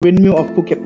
windmill of Phuket.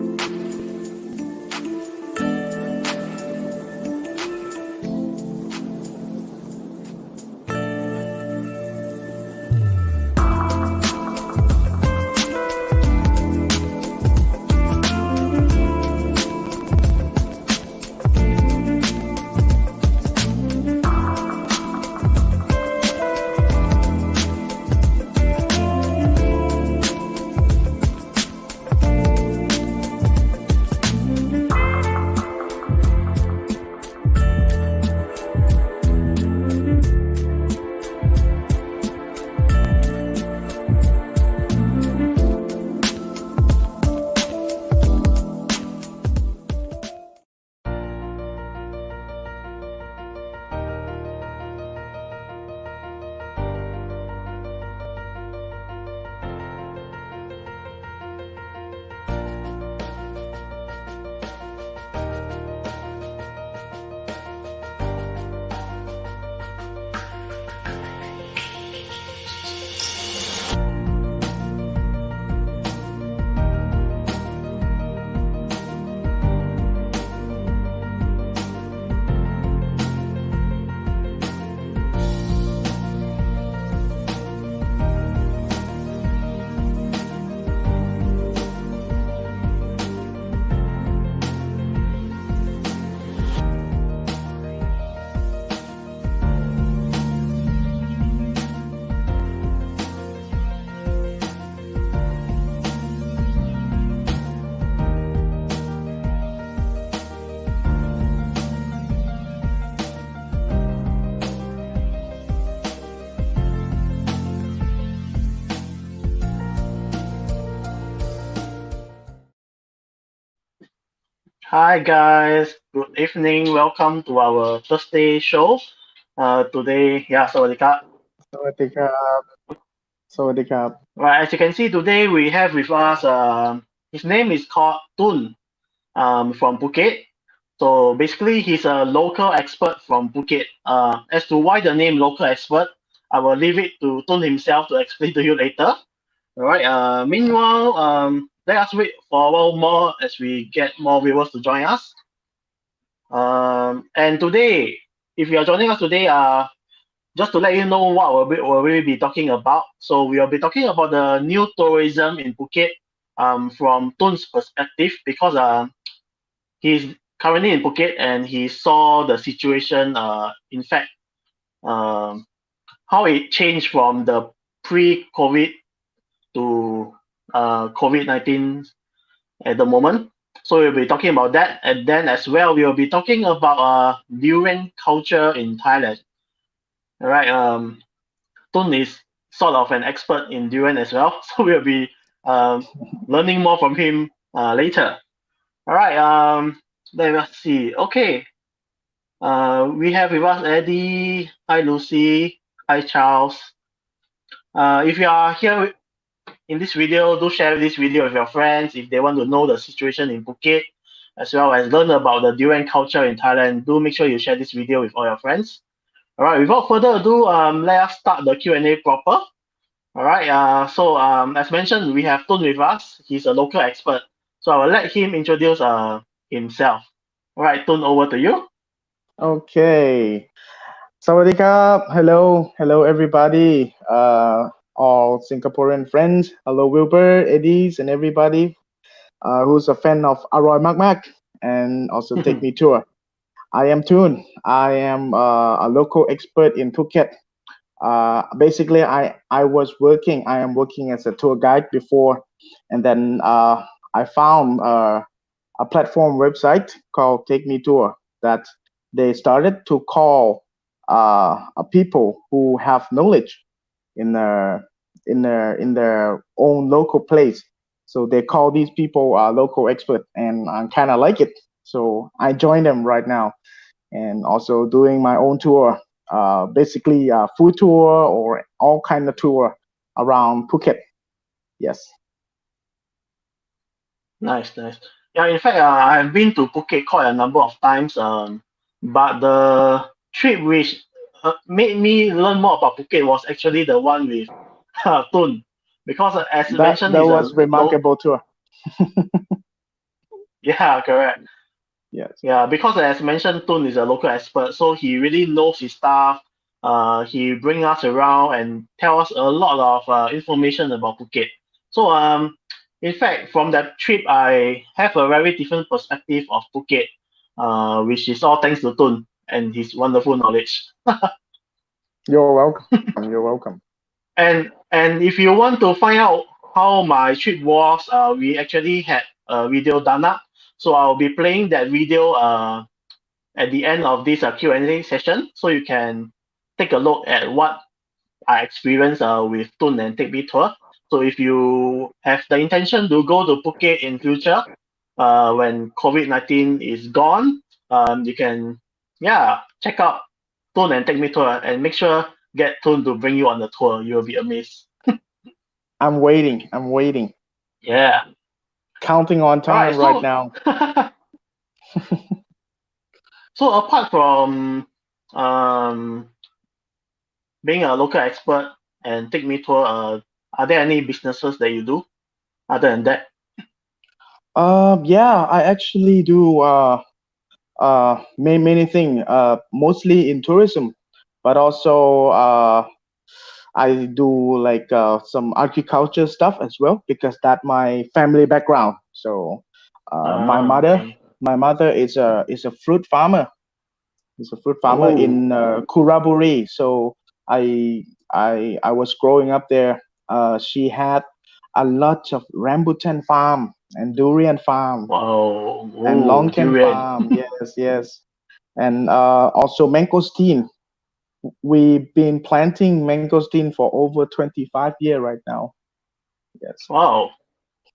Hi guys, good evening. Welcome to our Thursday show. Today, yeah, sawadee. สวัสดีครับ สวัสดีครับ Right, as you can see today, we have with us. His name is called Toon. From Phuket. So basically, he's a local expert from Phuket. As to why the name local expert, I will leave it to Toon himself to explain to you later. All right. Meanwhile, let us wait for a while more as we get more viewers to join us. And today, if you are joining us today, just to let you know what we'll be talking about. So we will be talking about the new tourism in Phuket from Toon's perspective because he's currently in Phuket and he saw the situation, in fact, um, how it changed from the pre-COVID to COVID-19 at the moment. So we'll be talking about that, and then as well we'll be talking about durian culture in Thailand. All right. Toon is sort of an expert in durian as well, so we'll be learning more from him later. All right. Let us see. Okay. We have with us Eddie. Hi, Lucy. Hi, Charles. If you are here in this video, do share this video with your friends if they want to know the situation in Phuket, as well as learn about the durian culture in Thailand. Do make sure you share this video with all your friends. All right, without further ado, let us start the Q&A proper. All right, so as mentioned, we have Toon with us. He's a local expert. So I will let him introduce himself. All right, Toon, over to you. Okay. Sawadee-krap. Hello, everybody. All Singaporean friends. Hello, Wilbur, Eddies, and everybody who's a fan of Aroy Mak Mak and also Take Me Tour. I am Toon. I am a local expert in Phuket. Basically, I am working as a tour guide before, and then I found a platform website called Take Me Tour that they started to call people who have knowledge in their own local place. So they call these people local expert, and I kind of like it. So I joined them right now, and also doing my own tour, basically a food tour or all kind of tour around Phuket. Yes. Nice. Yeah, in fact, I've been to Phuket quite a number of times. But the trip which made me learn more about Phuket was actually the one with Toon, because as you mentioned, That he's was remarkable tour. Yeah, correct. Yes. Yeah, because as mentioned, Toon is a local expert, so he really knows his stuff. He bring us around and tell us a lot of information about Phuket. So in fact, from that trip, I have a very different perspective of Phuket, which is all thanks to Toon and his wonderful knowledge. You're welcome. You're welcome. And if you want to find out how my trip was, we actually had a video done up. So I'll be playing that video at the end of this Q&A session, so you can take a look at what I experienced with Toon and Take Me Tour. So if you have the intention to go to Phuket in future, when COVID-19 is gone, you can check out Toon and Take Me Tour and make sure get Toon to bring you on the tour. You'll be amazed. I'm waiting. I'm waiting. Yeah. Counting on All right. time right now. So apart from um, being a local expert and take me tour, are there any businesses that you do other than that? Yeah, I actually do many things. Mostly in tourism, but also I do like some agriculture stuff as well because that my family background. So my Ah, mother, okay. my mother is a fruit farmer. He's a fruit farmer Oh, in Kuraburi. So I was growing up there. She had a lot of rambutan farm and durian farm wow. and Oh, longcan durian. farm. Yes, yes, and also mangosteen. We've been planting mangosteen for over 25 years right now. Yes, Wow,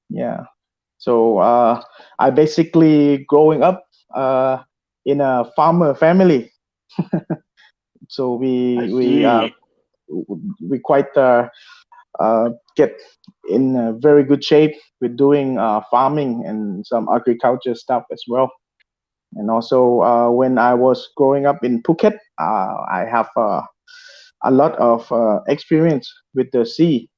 yeah. So I basically growing up in a farmer family. So I we see. we quite get in a very good shape with doing farming and some agriculture stuff as well. And also, when I was growing up in Phuket, I have a lot of experience with the sea,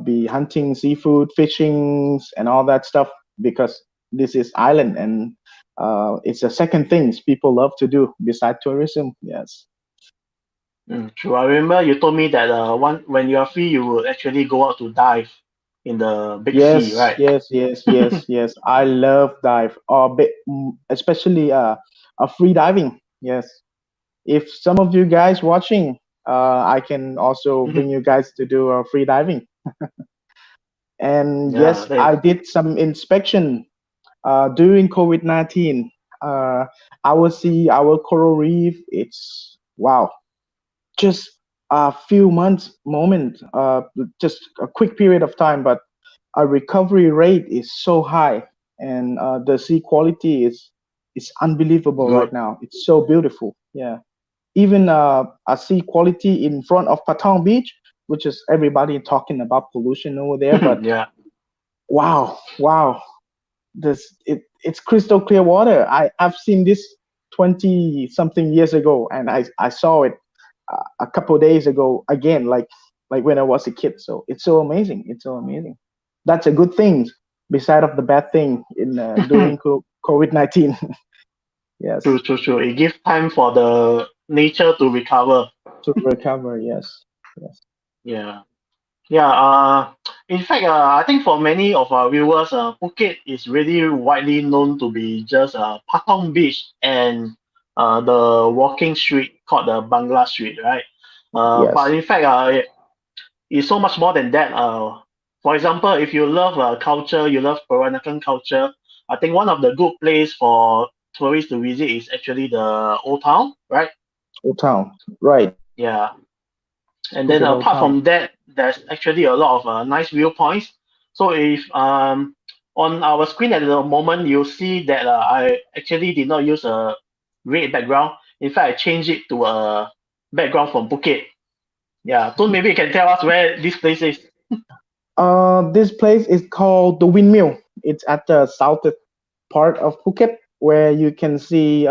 be hunting seafood, fishing, and all that stuff because this is island and it's the second things people love to do beside tourism. Yes. True. I remember you told me that one when you are free, you will actually go out to dive in the big sea, Yes, right? yes, yes, yes, yes. I love dive, or especially free diving. Yes. If some of you guys watching, I can also bring you guys to do free diving. And Yeah, yes, that I is, did some inspection during COVID-19. Uh, our sea, our coral reef, it's wow. Just a few months moment, just a quick period of time, but our recovery rate is so high, and the sea quality is unbelievable right good. now. It's so beautiful. Yeah, even I see quality in front of Patong Beach, which is everybody talking about pollution over there. But Yeah. wow, wow, it's crystal clear water. I've seen this 20 something years ago, and I saw it a couple days ago again, like when I was a kid. So it's so amazing. It's so amazing. That's a good thing, beside of the bad thing in during COVID-19. True, Yes, true, true. It gives time for the nature to recover. to recover. Yes, yes, Yeah. Yeah, in fact, I think for many of our viewers, Phuket is really widely known to be just Patong Beach and the walking street called the Bangla Street, right? But yes. in fact, it's so much more than that. For example, if you love culture, you love Peranakan culture, I think one of the good place for tourists to visit is actually the Old Town, right? Old Town. Right. Yeah. And then Phuket Old apart Town. from that, there's actually a lot of nice viewpoints. So if on our screen at the moment, you see that I actually did not use a red background. In fact, I changed it to a background from Phuket. Yeah, so maybe you can tell us where this place is. This place is called the Windmill. It's at the south part of Phuket, where you can see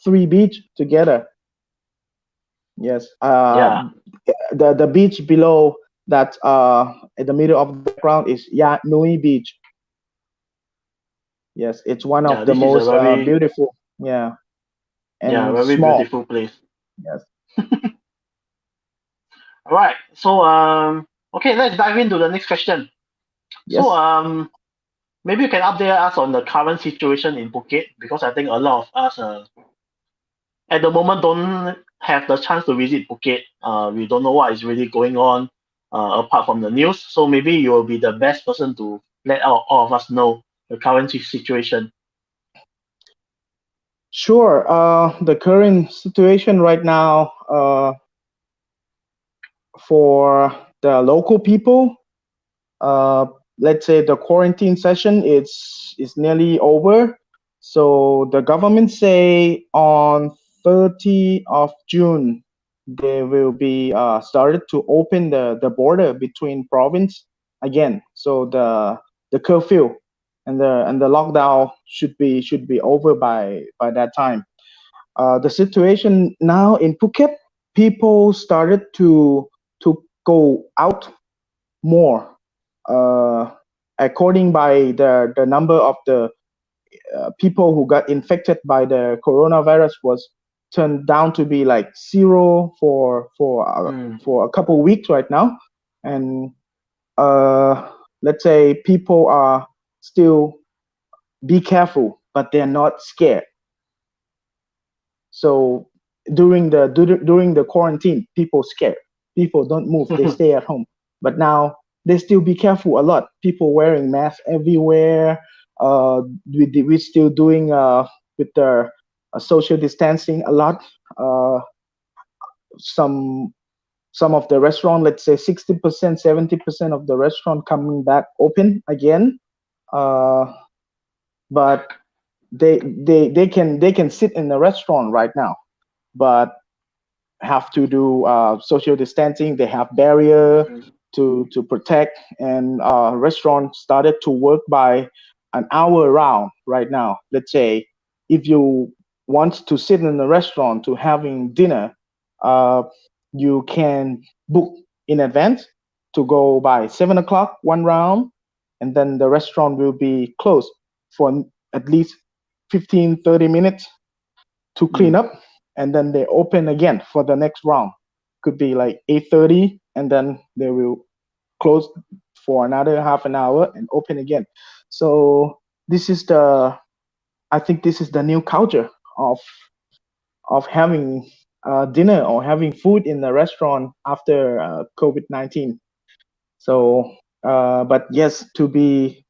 three beach together. Yes. Yeah, The beach below that in the middle of the background is Ya Nui Beach. Yes, it's one of Yeah, the this is a most very beautiful, yeah, yeah and very small. beautiful place. Yes, All right, so okay, let's dive into the next question. So yes. maybe you can update us on the current situation in Phuket because I think a lot of us at the moment don't have the chance to visit Phuket. We don't know what is really going on apart from the news. So maybe you will be the best person to let all of us know the current situation. Sure. The current situation right now, for the local people, uh, let's say the quarantine session is nearly over. So the government say on 30 of June they will be started to open the border between province again. So the curfew and the lockdown should be over by that time. The situation now in Phuket, people started to go out more, uh, according by the number of the people who got infected by the coronavirus was turned down to be like zero Mm. for a couple weeks right now. And let's say people are still be careful, but they're not scared. So during the quarantine, people scared. People don't move. They stay at home. But now they still be careful a lot. People wearing masks everywhere. We still doing with the social distancing a lot. Uh, some some of the restaurant, let's say 60%, 70% of the restaurant coming back open again. Uh, but they can sit in the restaurant right now, but have to do social distancing. They have barrier Mm. to protect, and restaurant started to work by an hour around right now. Let's say if you want to sit in a restaurant to having dinner, uh, you can book in advance to go by 7 o'clock one round, and then the restaurant will be closed for at least 15-30 minutes to clean Mm. up, and then they open again for the next round. Could be like 8:30, and then they will close for another half an hour and open again. So this is the I think this is the new culture of having dinner or having food in the restaurant after COVID-19. So, but yes, to be,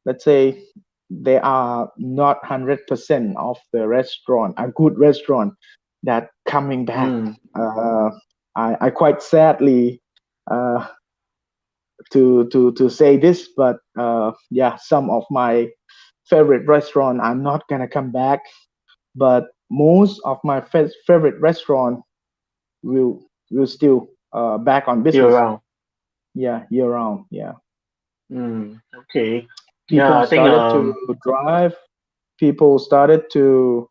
let's say, they are not 100% of the restaurant, a good restaurant that coming back. Mm. Uh, I quite sadly uh, to say this, but yeah, some of my favorite restaurant are not gonna come back, but most of my favorite restaurant will still back on Still business. around. Yeah, year round. Yeah, Mm. Okay. Yeah, people I think started to drive. People started to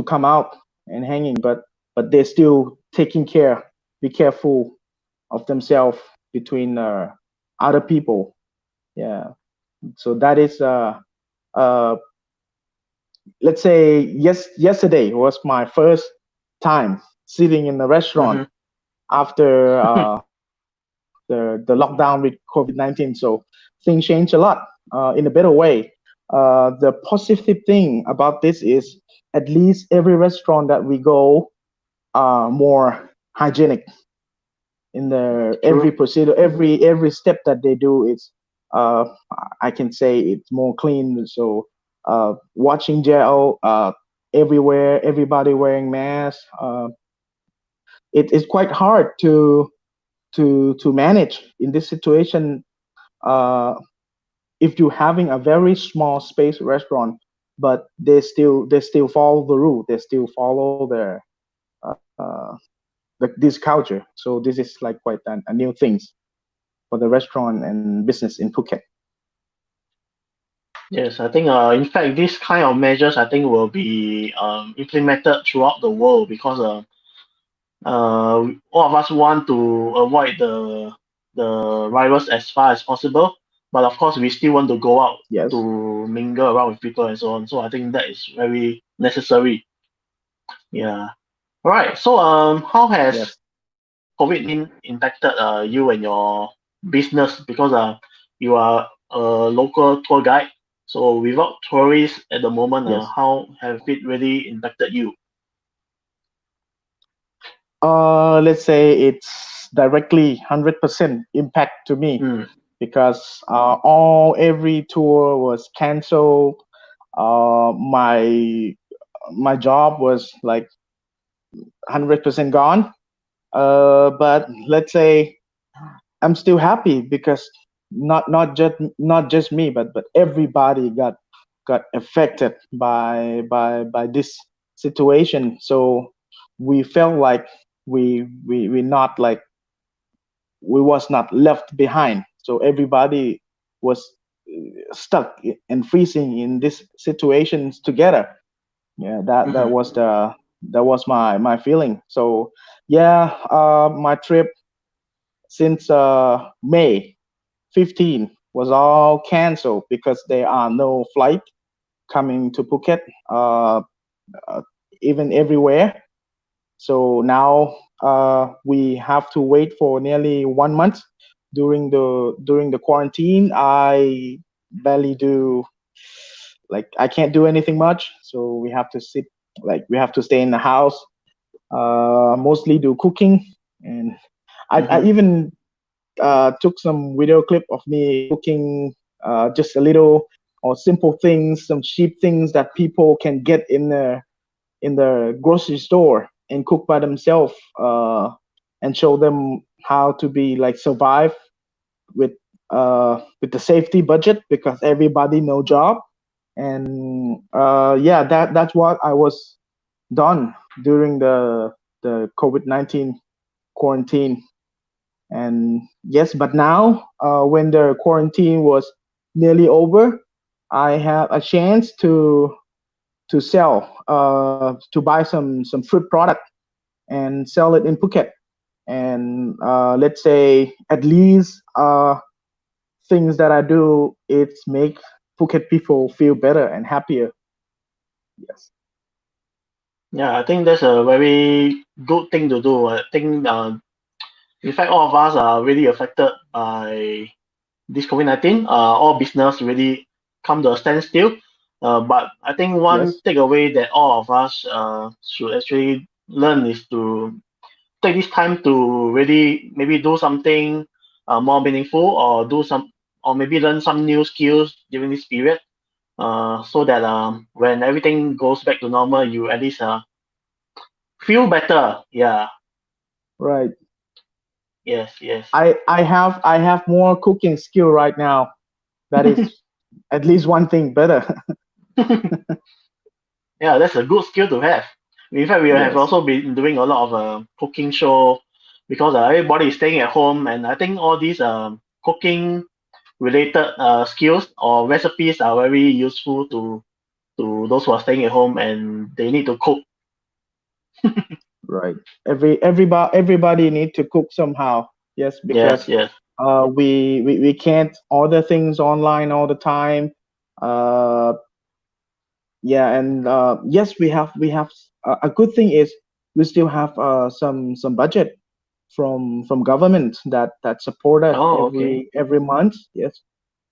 come out and hanging, but they're still taking care. Be careful of themselves between other people. Yeah. So that is uh let's say yesterday was my first time sitting in the restaurant mhm. after the lockdown with COVID-19. So things change a lot in a better way. The positive thing about this is at least every restaurant that we go are more hygienic in the every True. procedure, every step that they do is uh, I can say it's more clean. So watching gel everywhere, everybody wearing masks. It's quite hard to manage in this situation. Uh, if you're having a very small space restaurant, but they still follow the rule. They still follow their uh, this culture. So this is like quite a new things for the restaurant and business in Phuket. Yes, I think in fact this kind of measures I think will be implemented throughout the world because all of us want to avoid the virus as far as possible. but of course we still want to go out Yes. to mingle around with people and so on. So I think that is very necessary. Yeah. All right. So how has Yes. COVID-19 impacted you and your business? Because you are a local tour guide. So without tourists at the moment, Yes. how have it really impacted you? Let's say it's directly 100% impact to me Mm, because all every tour was canceled. My job was like 100% gone. But let's say I'm still happy because not just me, but everybody got affected by this situation. So we felt like we not like we was not left behind. So everybody was stuck and freezing in this situations together. Yeah, that mhm, was my feeling. So yeah, my trip since May 15 was all canceled because there are no flight coming to Phuket, uh, uh, even everywhere. So now we have to wait for nearly 1 month during the quarantine. I barely do like I can't do anything much, so we have to sit like we have to stay in the house. Mostly do cooking, and I mhm, even took some video clip of me cooking just a little or simple things, some cheap things that people can get in the grocery store and cook by themselves, and show them how to be like survive with with the safety budget because everybody no job. And yeah, that's what I was done during the COVID-19 quarantine. And yes, but now when the quarantine was nearly over, I have a chance to sell to buy some fruit product and sell it in Phuket. And let's say at least things that I do, it's make Phuket people feel better and happier. Yes. yeah, I think that's a very good thing to do. I think, in fact, all of us are really affected by this COVID-19. All business really come to a standstill. But I think one Yes. takeaway that all of us should actually learn is to take this time to really maybe do something more meaningful, or or maybe learn some new skills during this period. So that when everything goes back to normal, you at least feel better. Yeah. Right. Yes. Yes. I have more cooking skill right now. That is at least one thing better. Yeah, that's a good skill to have. In fact, we have Yes. also been doing a lot of cooking show because everybody is staying at home, and I think all these cooking related skills or recipes are very useful to those who are staying at home and they need to cook. Right. Everybody need to cook somehow. Yes, Yes, because yes. we can't order things online all the time. Uh, yeah, and yes, we have a good thing is we still have some budget from government that support us Oh, okay. every month. Yes,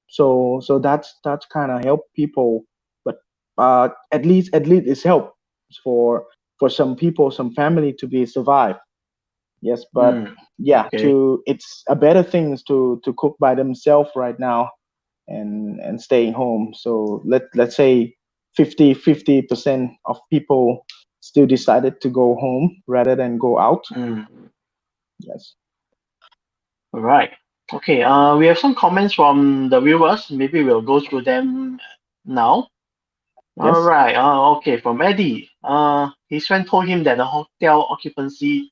so that's kind of help people, but at least it's help for for some people, some family to be survive. Yes, but Mm, yeah, okay. to it's a better things to cook by themselves right now and staying home. So let's say 50% of people still decided to go home rather than go out. Mm, Yes. all right. Okay. We have some comments from the viewers. Maybe we'll go through them now. All Yes. right. Okay. From Eddie. His friend told him that the hotel occupancy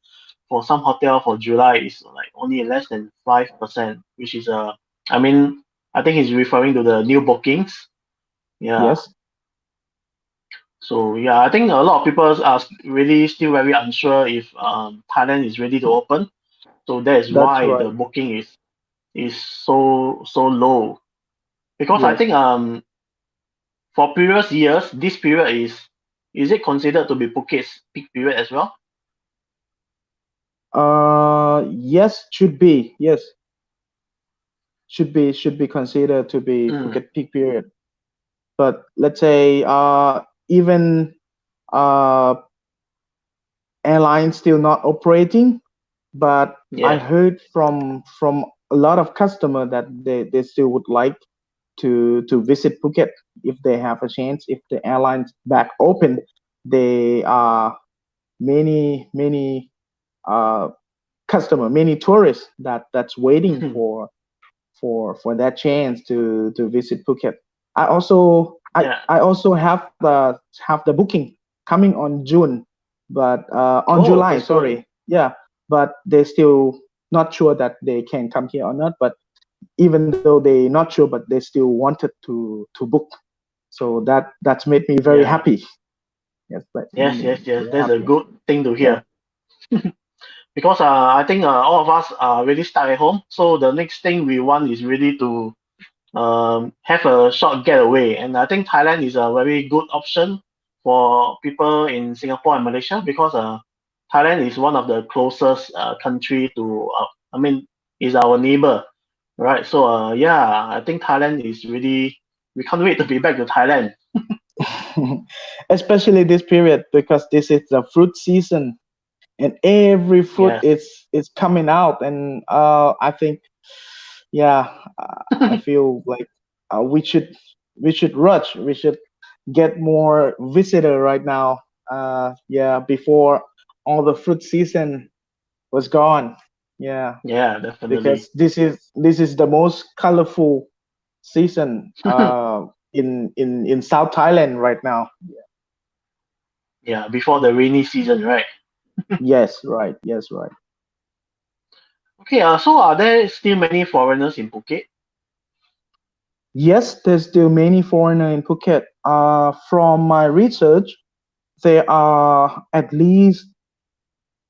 for some hotel for July is like only less than 5%, which is I mean, I think he's referring to the new bookings. Yeah. Yes. So yeah, I think a lot of people are really still very unsure if Thailand is ready to open. So that is That's why the right. booking is so low. Because I Yes. think for previous years, this period is it considered to be Phuket's peak period as well? Yes, should be. Yes, should be considered to be Mm, Phuket peak period. But let's say even uh airlines still not operating, but I yeah. heard from a lot of customer that they still would like to visit Phuket if they have a chance. If the airlines back open, they are many uh many tourists that's waiting for that chance to visit Phuket. I also I Yeah. I also have the booking coming on June, but on Oh, July, that's good. sorry. Yeah, but they still not sure that they can come here or not. But even though they not sure, but they still wanted to book. So that's made me very Yeah. happy. Yes, that's made Yes, me yes, yes. very That's a happy. good thing to Yeah. hear. Because I think all of us are really stuck at home. So the next thing we want is really to have a short getaway. And I think Thailand is a very good option for people in Singapore and Malaysia because Thailand is one of the closest country to, I mean, is our neighbor, right? So yeah, I think Thailand is really, we can't wait to be back to Thailand. Especially this period because this is the fruit season and every fruit Yes. is coming out and I think yeah I feel like we should rush, we should get more visitor right now, yeah, before all the fruit season was gone. Yeah, Yeah, because definitely. this is the most colorful season in South Thailand right now. Yeah, before the rainy season, right? Yes, right. Yes, right. Okay, so are there still many foreigners in Phuket? Yes, there's still many foreigner in Phuket. From my research, there are at least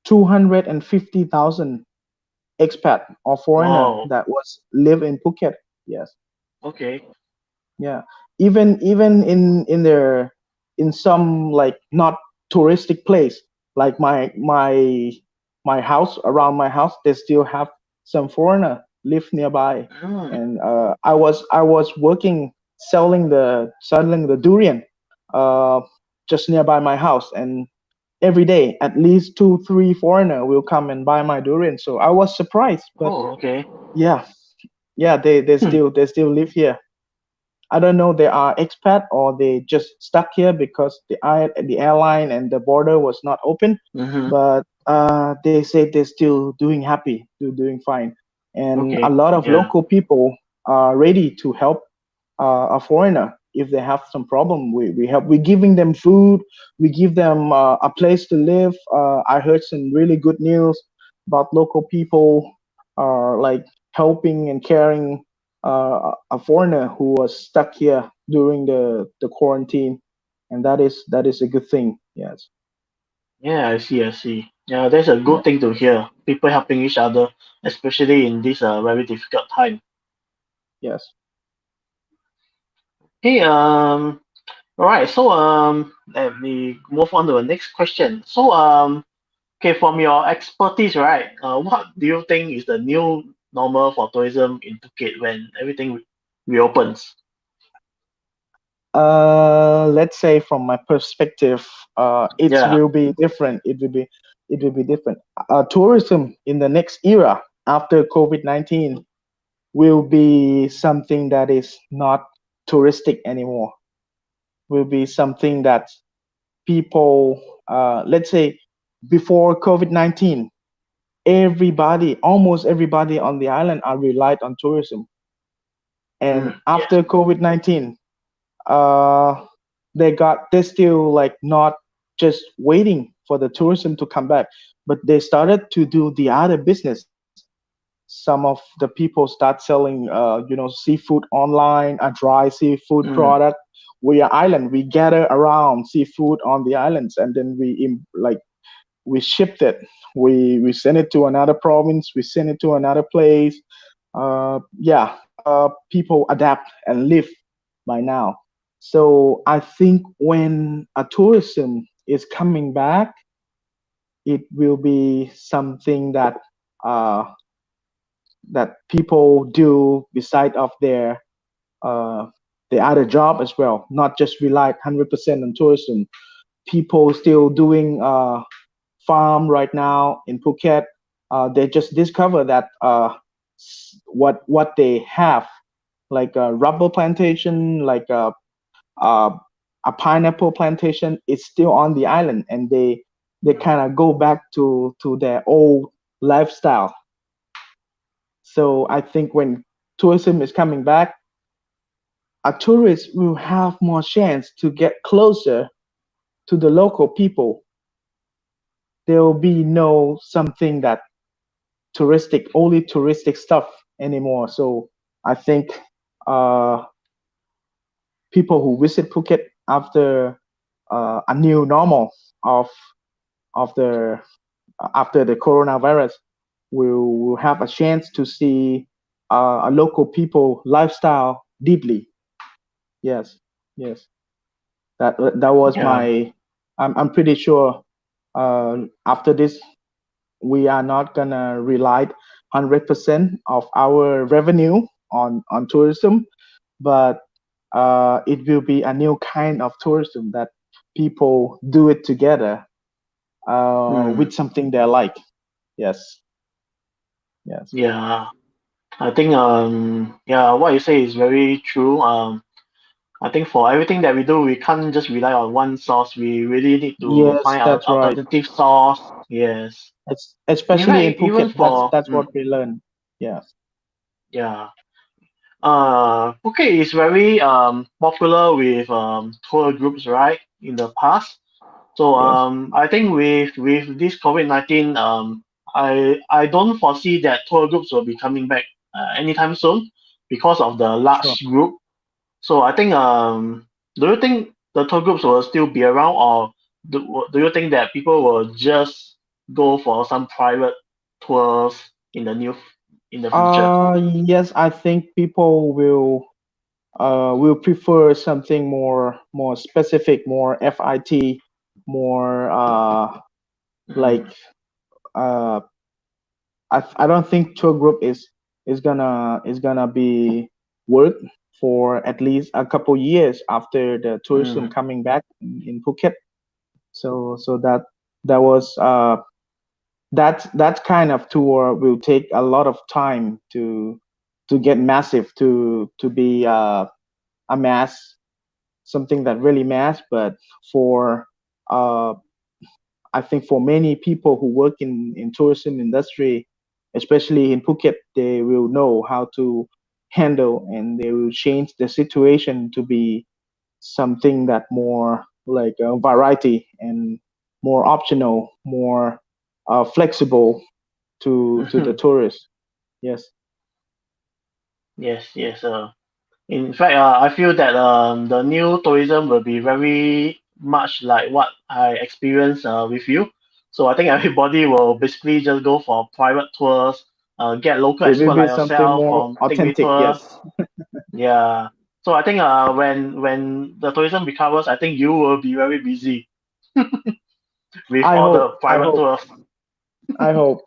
250,000 expat or foreigner Wow. that was live in Phuket. Yes. Okay. Yeah, even in some like not touristic place, like my house, around my house they still have some foreigner live nearby. Mm. And I was working selling the durian uh just nearby my house, and every day at least 2 3 foreigner will come and buy my durian, so I was surprised. But Oh, okay. yeah, yeah, they still live here. I don't know they are expat or they just stuck here because the airline and the border was not open. Mm-hmm. But they say they're still doing happy, still doing fine, and a Okay. lot of Yeah. local people are ready to help a foreigner if they have some problem. We help. We giving them food. We give them a place to live. I heard some really good news about local people like helping and caring a foreigner who was stuck here during the quarantine, and that is a good thing. Yes. Yeah, I see. I see. Yeah, that's a Yeah. good thing to hear. People helping each other, especially in this very difficult time. Yes. Hey, all right. So, let me move on to the next question. So, okay, from your expertise, right? What do you think is the new normal for tourism in Phuket when everything reopens? Let's say from my perspective, it Yeah. will be different. It will be different. Tourism in the next era after COVID-19 will be something that is not touristic anymore. Will be something that people, let's say, before COVID-19, almost everybody on the island are relied on tourism, and Mm, yes. after COVID-19, uh, they're still like not just waiting for the tourism to come back, but they started to do the other business. Some of the people start selling seafood online, a dry seafood Mm, product. We are island, we gather around seafood on the islands, and then we shipped it. We send it to another province, we send it to another place. Yeah, people adapt and live by now. So I think when a tourism is coming back, it will be something uh, that people do beside of uh, their other job as well, not just rely 100% on tourism. People still doing farm right now in Phuket. They just discover that what they have, like a rubber plantation, like uh, a pineapple plantation, is still on the island, and they kind of go back to their old lifestyle. So I think when tourism is coming back, a tourist will have more chance to get closer to the local people. There will be no something that touristic, only touristic stuff anymore. So I think uh, people who visit Phuket after a new normal of the after the coronavirus will have a chance to see a local people lifestyle deeply. Yes, yes. That was Yeah. my. I'm pretty sure after this we are not gonna rely 100% of our revenue on tourism, but it will be a new kind of tourism that people do it together Mm, with something they like. Yes, yes, yeah. I think yeah, what you say is very true. I think for everything that we do, we can't just rely on one source. We really need to yes. find an That's right. alternative source. Yes. It's In especially in fact, even Phuket. That's for that's what we learn. Yes, yeah. Phuket is very popular with tour groups, right? In the past. So yes, I think with this COVID-19, I don't foresee that tour groups will be coming back anytime soon because of the sure. large group. So I think do you think the tour groups will still be around, or do you think that people will just go for some private tours in in the future? Yes, I think people will prefer something more specific, more FIT, more like Mm, uh I don't think tour group is gonna be work for at least a couple years after the tourism mm, coming back in Phuket. So that was that kind of tour will take a lot of time to get massive, to be a mass, something that really mass. But for uh I think for many people who work in tourism industry, especially in Phuket, they will know how to handle, and they will change the situation to be something that more like a variety and more optional, more flexible to the mhm. tourists. Yes, Yes, yes. In fact, I feel that the new tourism will be very much like what I experienced with you. So I think everybody will basically just go for private tours, get local it will expert be like something yourself more from take me authentic. tour. Yes, Yeah. So I think when the tourism recovers, I think you will be very busy with all the I private hope, tours. I hope,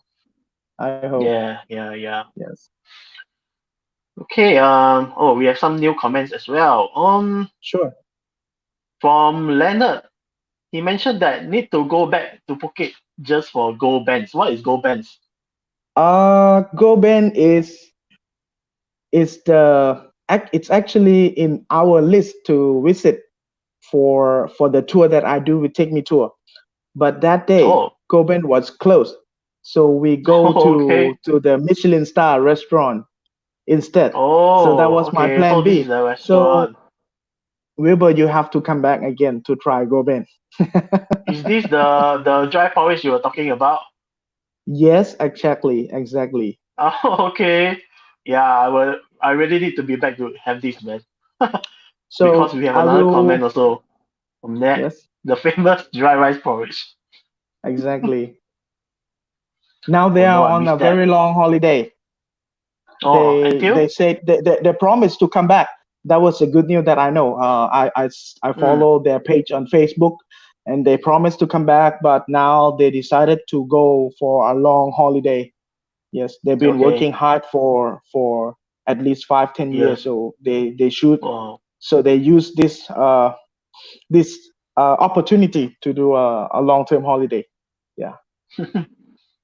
I hope. Yeah, yeah, yeah. Yes, Okay. Oh, we have some new comments as well. sure. From Leonard. He mentioned that need to go back to Phuket just for gobenz. What is gobenz? Goben is it's actually in our list to visit for the tour that I do with Take Me Tour. But that day, Oh, Goben was closed, so we go okay. to the Michelin star restaurant instead. So that Oh, was my okay. So plan this is B. the So restaurant. Wilbur, you have to come back again to try Goben. Is this the dry porridge you were talking about? Yes, exactly, exactly. Oh, okay. Yeah, I will. I really need to be back to have this, man. Because So we have I another will. comment also from that, Yes, the famous dry rice porridge. exactly. Now they Oh no, are I on a missed that. very long holiday. Oh, They until? said they promised to come back. That was a good news that I know. I Mm, follow their page on Facebook, and they promised to come back, but now they decided to go for a long holiday. Yes, they've been okay. working hard for at least 5-10 years, Yes. so they should. Oh, So they use this opportunity to do a long term holiday. Yeah,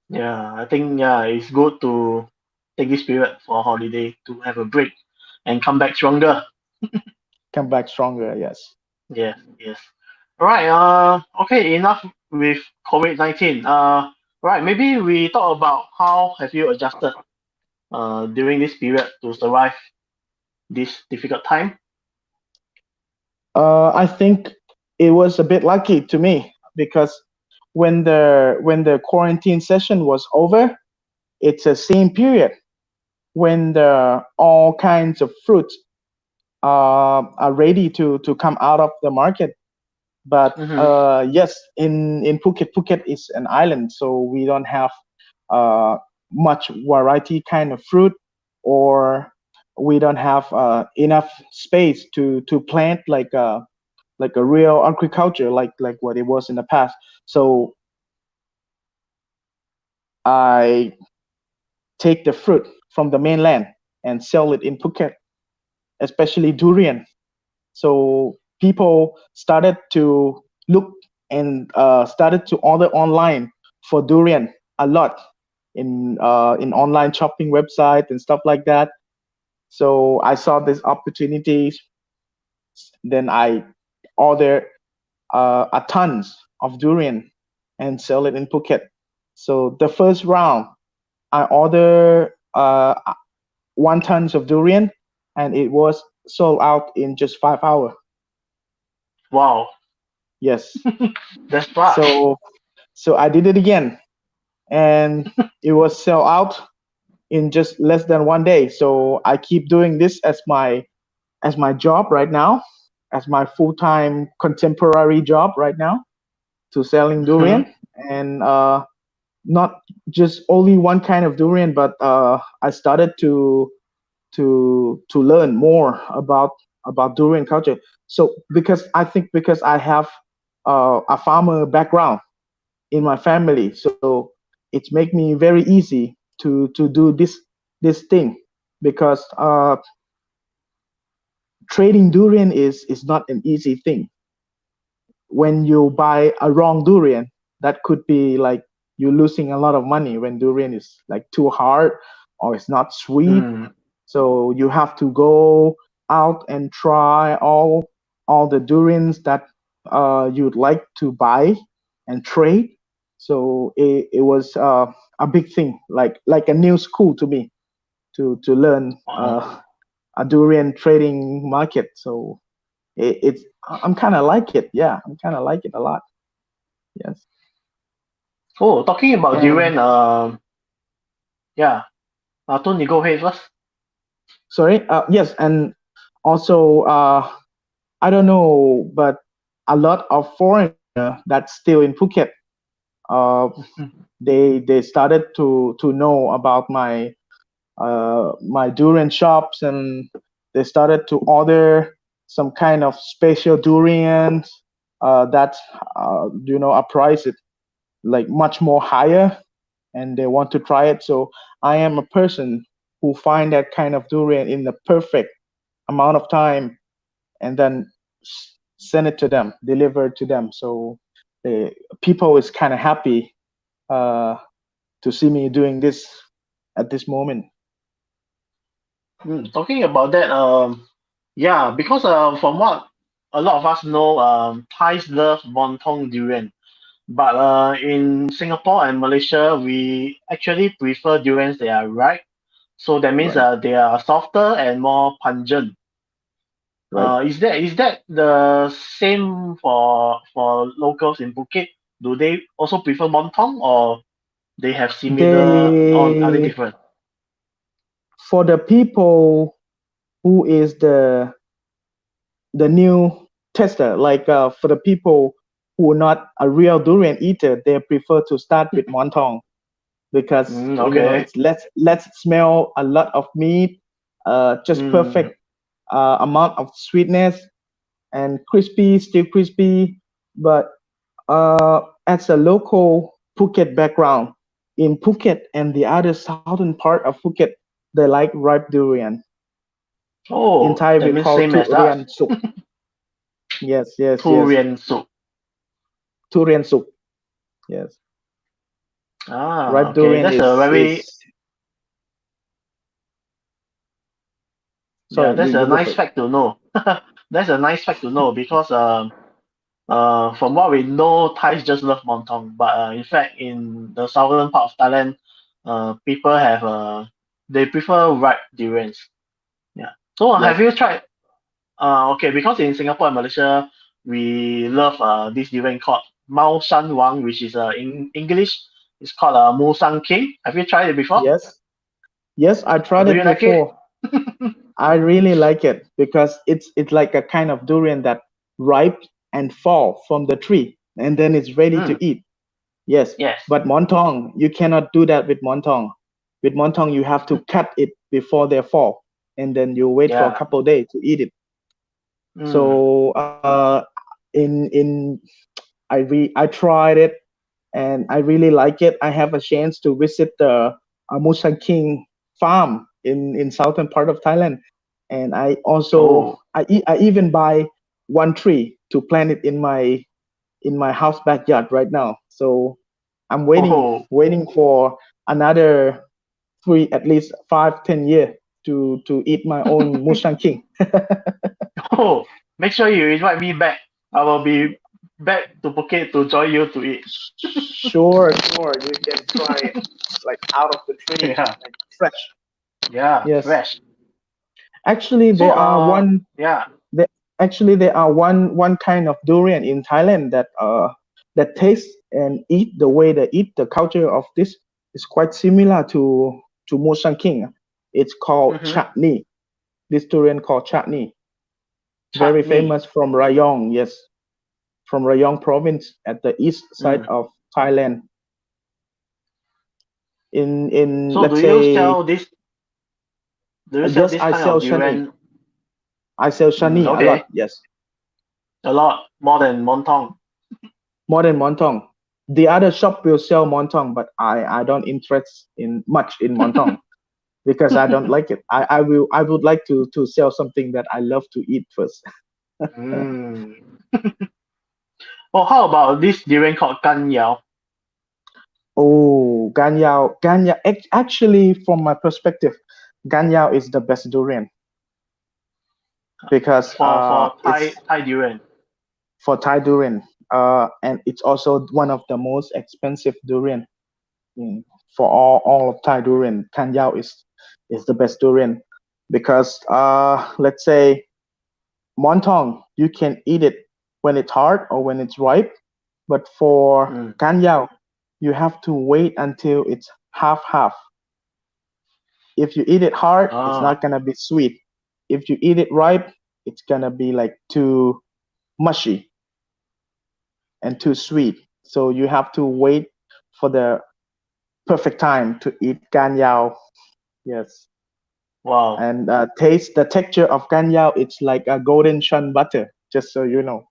yeah. I think yeah, it's good to take this period for a holiday to have a break and come back stronger. come back stronger. Yes. Yes, yes. All right. Okay. Enough with COVID-19. Right. Maybe we talk about how have you adjusted during this period to survive this difficult time. I think it was a bit lucky to me because when the quarantine session was over, it's a same period when the all kinds of fruits are ready to come out of the market. But Mm-hmm. yes, in Phuket is an island, so we don't have uh, much variety kind of fruit, or we don't have enough space to plant like a real agriculture like what it was in the past. So I take the fruit from the mainland and sell it in Phuket, especially durian. So people started to look and started to order online for durian a lot in online shopping website and stuff like that. So I saw this opportunities. Then I ordered a tons of durian and sell it in Phuket. So the first round, I ordered 1 tons of durian, and it was sold out in just 5 hours. Wow, Yes. that's fast. So so I did it again, and it was sell out in just less than 1 day. So I keep doing this as my job right now, as my full time contemporary job right now to selling Mm-hmm. durian, and not just only one kind of durian, but I started to learn more about durian culture. So because I have a farmer background in my family, so it's make me very easy to do this thing because trading durian is not an easy thing. When you buy a wrong durian, that could be like you're losing a lot of money when durian is like too hard or it's not sweet. Mm. So you have to go out and try all the durians that you'd like to buy and trade. So it was a big thing, like a new school to me to learn Oh. a durian trading market. So it's I'm kind of like it. Yeah, I'm kind of like it a lot. Yes. Oh, talking about And durian. Yeah. Toon, you go ahead first. sorry. Yes, and also I don't know, but a lot of foreigner that's still in Phuket, uh, they started to know about my durian shops, and they started to order some kind of special durians that a price it like much more higher, and they want to try it. So I am a person who find that kind of durian in the perfect amount of time, and then send it to them, deliver it to them. So the people is kind of happy uh, to see me doing this at this moment. Talking about that, yeah, because from what a lot of us know, Thais love Montong durian. But in Singapore and Malaysia, we actually prefer durians that are ripe. So that means Right, they are softer and more pungent. right. Is that the same for locals in Phuket? Do they also prefer Montong or they have similar or are they They different? For the people who is the new tester, like for the people who are not a real durian eater, they prefer to start with Montong. because Okay. it's less smell, a lot of meat, just Mm. perfect amount of sweetness and crispy, still crispy. But as a local Phuket background, in Phuket and the other southern part of Phuket, they like ripe durian. In Oh, Thai, that we means call same as us. durian soup. Yes, yes, yes. Korean soup. Durian soup. Yes. Ah, Ripe okay. durian That's a very is yeah. sorry, That's a you go nice first. fact to know. That's a nice fact to know because from what we know, Thais just love montong. But in fact, in the southern part of Thailand, people have they prefer ripe durians. Yeah. So have Yes, you tried? Okay, because in Singapore and Malaysia, we love this durian called Mao Shan Wang, which is in English, it's called Musang King. Have you tried it before? yes, yes. I tried Do it you like it? before. I really like it because it's like a kind of durian that ripe and fall from the tree, and then it's ready to Mm, eat. Yes, yes. but montong, you cannot do that with montong. With montong, you have to cut it before they fall, and then you wait for a Yeah. couple days to eat it. Mm, So in I tried it and I really like it. I have a chance to visit the Musang King farm in southern part of Thailand, and oh. I even buy one tree to plant it in my house backyard right now. So I'm Oh. waiting for another three, at least 5, 10 years to eat my own Musang King. Oh. Make sure you invite me back. I will be back to Phuket to join you to eat. Sure, sure, you can try it like out of the tree, Yeah. like fresh. Yeah. Yes. Fresh. Actually, So yeah. there, there are one kind of durian in Thailand that tastes and eat the way they eat. The culture of this is quite similar to Musang King. It's called Mm-hmm. chutney. This durian called chutney, very Chutney. famous from Rayong. Yes, from Rayong province at the east side Mm. of Thailand. In So let's say do you sell yes, this kind of durian? I sell shani a Okay. lot. Yes, A lot more than Montong. more than montong. The other shop will sell montong, but I don't interest in much in montong because I don't like it. I would like to sell something that I love to eat first. Mm. Oh, how about this durian called Gan Yao? Oh, ganyao. Actually, from my perspective, ganyao is the best durian because For it's Thai durian. for Thai durian. And it's also one of the most expensive durian. Mm, for all of Thai durian, Kanyao is the best durian because let's say Montong, you can eat it when it's hard or when it's ripe, but for Mm. Kanyao, you have to wait until it's half half. If you eat it hard, it's Ah, not gonna be sweet. If you eat it ripe, it's gonna be like too mushy and too sweet. So you have to wait for the perfect time to eat Kanyao. Yes. wow. And taste the texture of ganyao. It's like a golden shun butter, just so you know.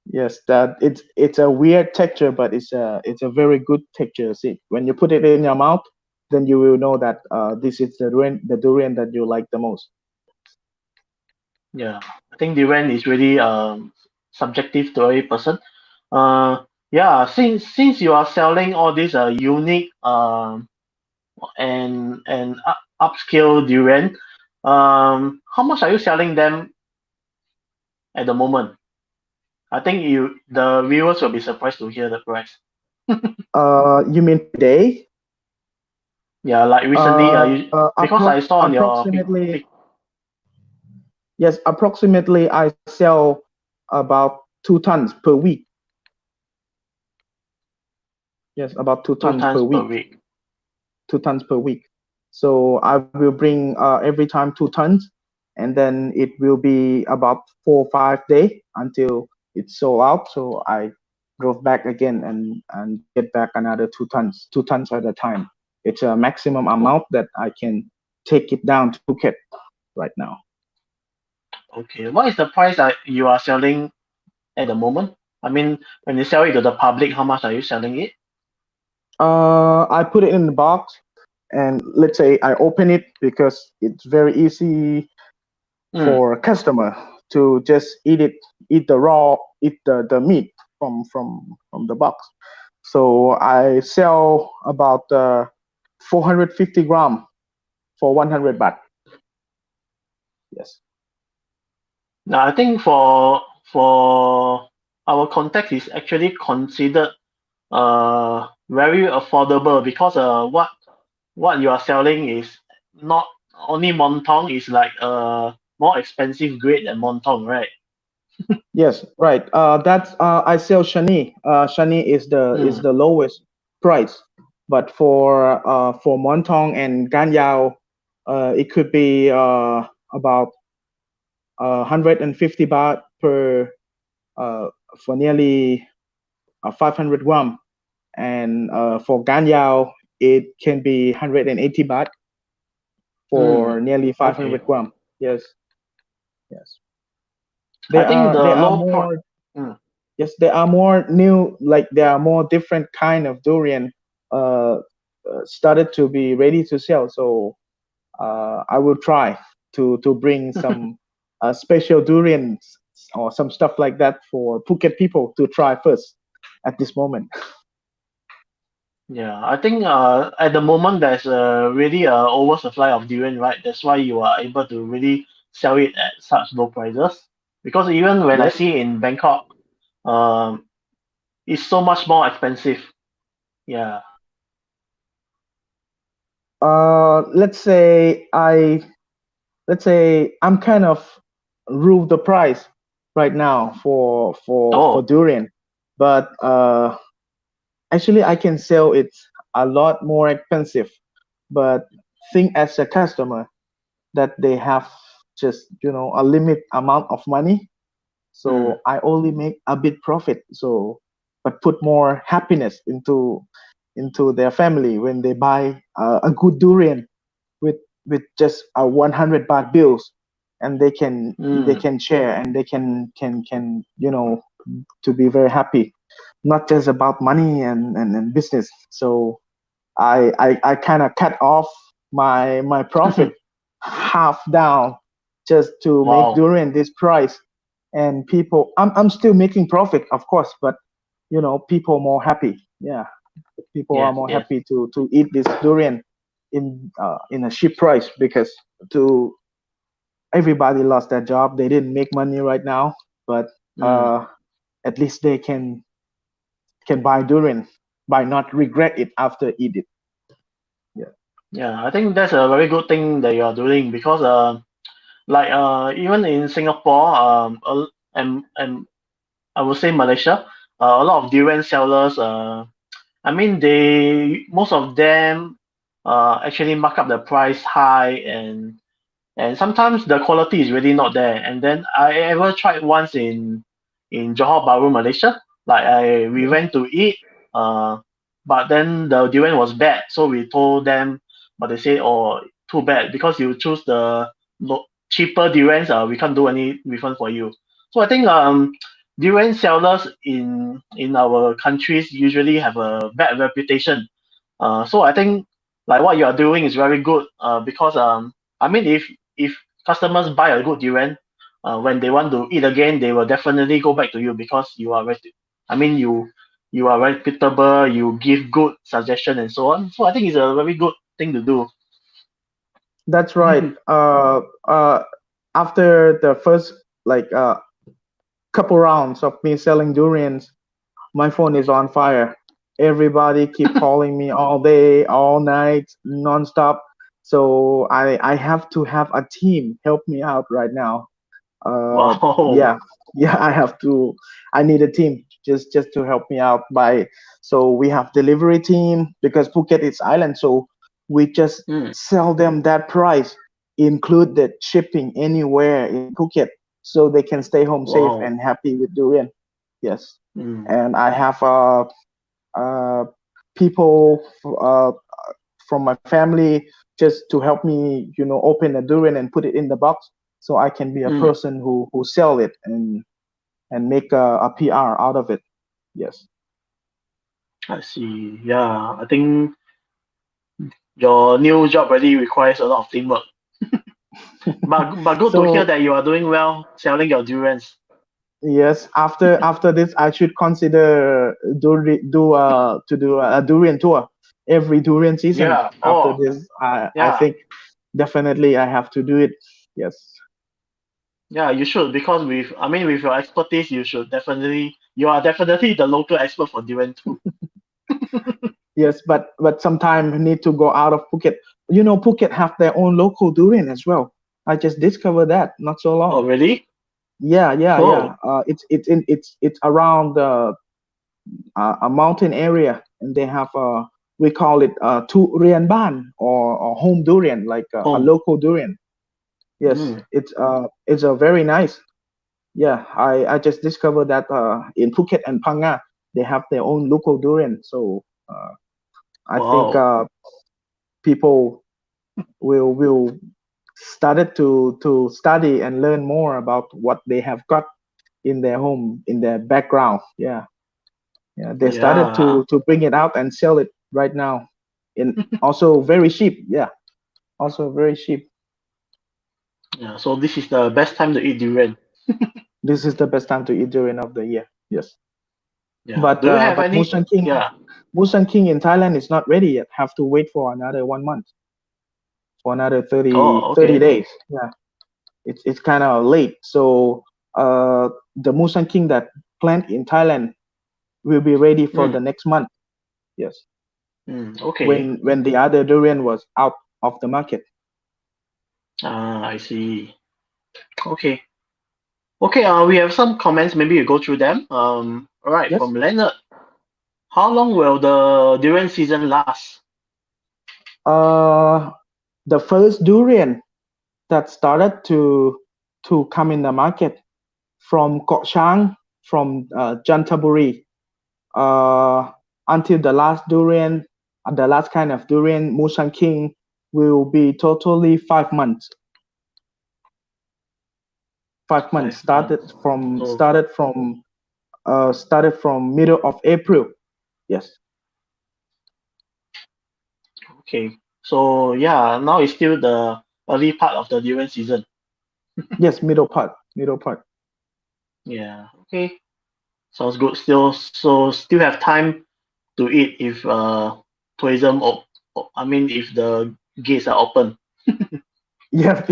Yes, that it's a weird texture, but it's a very good texture. See, when you put it in your mouth, then you will know that this is the durian that you like the most. Yeah. I think durian is really subjective to every person. Yeah, since you are selling all these unique and upscale durian, how much are you selling them at the moment? I think the viewers will be surprised to hear the price. You mean per day? Yeah, like recently, because I saw on your Approximately, yes, approximately I sell about 2 tons per week. Yes, about two two tons per times per week. week. 2 tons per week. So I will bring every time 2 tons, and then it will be about 4 or 5 days until it's sold out. So I drove back again and get back another 2 tons, 2 tons at a time. It's a maximum Oh, amount that I can take it down to Phuket right now. okay. What is the price that you are selling at the moment? I mean, when you sell it to the public, how much are you selling it? I put it in the box, and let's say I open it because it's very easy Mm. for a customer to just eat it, eat the raw, eat the meat from the box. So I sell about 450 gram for 100 baht. Yes. Now, I think for our context is actually considered very affordable because what you are selling is not only Montong, is like more expensive grade than Montong, right? Yes, right. That's I sell Shani. Shani is Mm. the lowest price, but for Montong and Ganyao, it could be about 150 baht per uh, for nearly 500 gram, and for Ganyao it can be 180 baht Mm. for nearly Okay. 500 gram. Yes, yes. I There think are the there are low pro. more. Mm. Yes, there are more new, like there are more different kind of durian uh, started to be ready to sell. So I will try to bring some special durians or some stuff like that for Phuket people to try first at this moment. Yeah, I think at the moment there's really a oversupply of durian, right? That's why you are able to really sell it at such low prices. Because even when I Yes. see in Bangkok, um, it's so much more expensive. Yeah. Let's say I'm kind of rule the price right now for Oh. durian, but actually I can sell it a lot more expensive. But think as a customer that they have just a limit amount of money, Mm. so I only make a bit profit. So but put more happiness into their family when they buy a good durian with just a 100 baht bills, and they Mm. can share, and they can to be very happy, not just about money and business. So I kind of cut off my profit half down just to make Wow. durian this price, and people, I'm still making profit, of course, but people more happy. Yeah, people are Yes, more yes. happy to eat this durian in a cheap price, because to everybody lost their job, they didn't make money right now, but Mm. uh at least they can buy durian by not regret it after eat it. Yeah. Yeah, I think that's a very good thing that you are doing because like even in Singapore and I would say Malaysia, a lot of durian sellers I mean, they most of them actually mark up the price high, and sometimes the quality is really not there. And then I ever tried once in Johor Bahru, Malaysia. Like we Yes. went to eat, uh, but then the durian was bad. So we told them, but they say, oh, too bad because you choose the cheaper durians. We can't do any refund for you. So I think durian sellers in our countries usually have a bad reputation. So I think like what you are doing is very good. Because I mean if customers buy a good durian, when they want to eat again, they will definitely go back to you because you are I mean you are reputable. You give good suggestion and so on. So I think it's a very good thing to do. That's right. After the first, like, couple rounds of me selling durians, my phone is on fire. Everybody keep calling me all day, all night, nonstop. So I have to have a team help me out right now. Wow. Yeah, yeah, I need a team just to help me out by. So we have delivery team, because Phuket is island, so we just Mm. sell them that price, include the shipping anywhere in Phuket, so they can stay home safe Wow. and happy with durian. Yes, Mm, and I have uh, people from my family just to help me, open a durian and put it in the box, so I can be a mm, person who sell it and make a PR out of it. Yes. I see. Yeah, I think your new job really requires a lot of teamwork. But good to hear So that you are doing well selling your durians. yes, after this, I should consider to do a durian tour every durian season. Yeah. After Oh, this, I yeah. think definitely I have to do it. Yes. Yeah, you should because I mean, with your expertise, you are definitely the local expert for durian too. Yes, but sometimes need to go out of Phuket. Phuket have their own local durian as well. I just discovered that not so long. Oh, really? Yeah, yeah, yeah. Oh, It's around a mountain area, and they have we call it durian ban, or home durian, like a home. local durian. Yes, Mm. it's a very nice. Yeah, I just discovered that in Phuket and Phang they have their own local durian. So I think Wow. people will started to study and learn more about what they have got in their home, in their background. Yeah, yeah, they started Yeah. to bring it out and sell it right now, in also very cheap. Yeah, also very cheap. Yeah. So this is the best time to eat durian. This is the best time to eat during of the year. Yes, Yeah. Do you have but any? Yeah. Musang King in Thailand is not ready yet. Have to wait for another 1 month, for another Oh, 30 okay. days. Yeah, it's kind of late. So the Musang King that plant in Thailand will be ready for Mm, the next month. Yes, okay. when the other durian was out of the market. Ah, I see. Okay. Okay. We have some comments. Maybe you go through them. All right. Yes. From Leonard. How long will the durian season last? Uh, the first durian that started to come in the market from Koh Chang, from Jantaburi, uh, until the last durian, the last kind of durian, Musang King, will be totally 5 months. 5 months 5 months. So started from middle of April. Yes, okay. So yeah, now it's still the early part of the durian season. yes, middle part. Yeah. Okay. Sounds good. Still have time to eat if I mean if the gates are open. Yeah,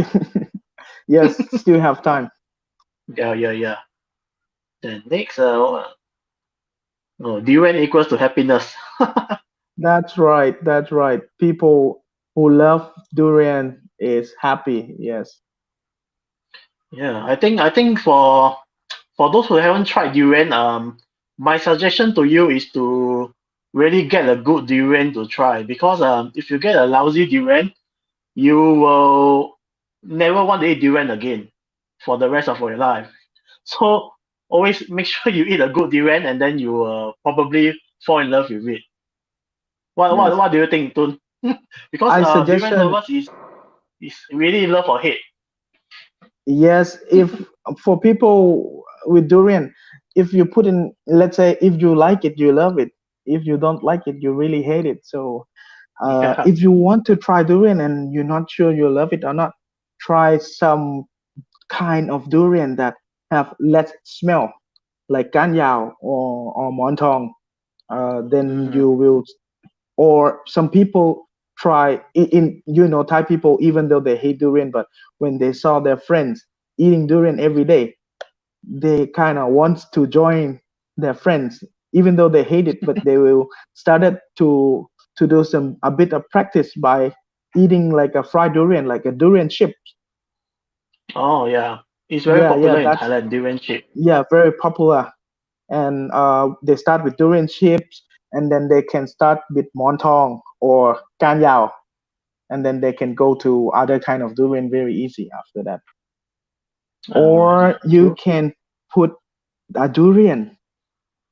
yes, still have time. Yeah, yeah, yeah. Then next, oh, durian equals to happiness. That's right. That's right. People who love durian is happy. Yes. Yeah, I think for those who haven't tried durian, my suggestion to you is to really get a good durian to try because if you get a lousy durian, you will never want to eat durian again for the rest of your life. So always make sure you eat a good durian and then you will probably fall in love with it. Yes. What do you think, Toon? Because I durian suggestion lovers is really love or hate. yes, if for people with durian, if you put in, let's say, if you like it, you love it. If you don't like it, you really hate it. So Yeah. if you want to try durian and you're not sure you love it or not, try some kind of durian that have less smell, like Kanyao or Montong. Then Mm. you will, or some people try Thai people, even though they hate durian, but when they saw their friends eating durian every day, they kind of want to join their friends, even though they hate it, but they will started to do some a bit of practice by eating like a fried durian, like a durian chip. Oh yeah, it's very Yeah, yeah, popular in that's Thailand. Durian chip. yeah, very popular. And they start with durian chips, and then they can start with montong or kanyao, and then they can go to other kind of durian very easy after that. Yeah, Or you true. can put a durian.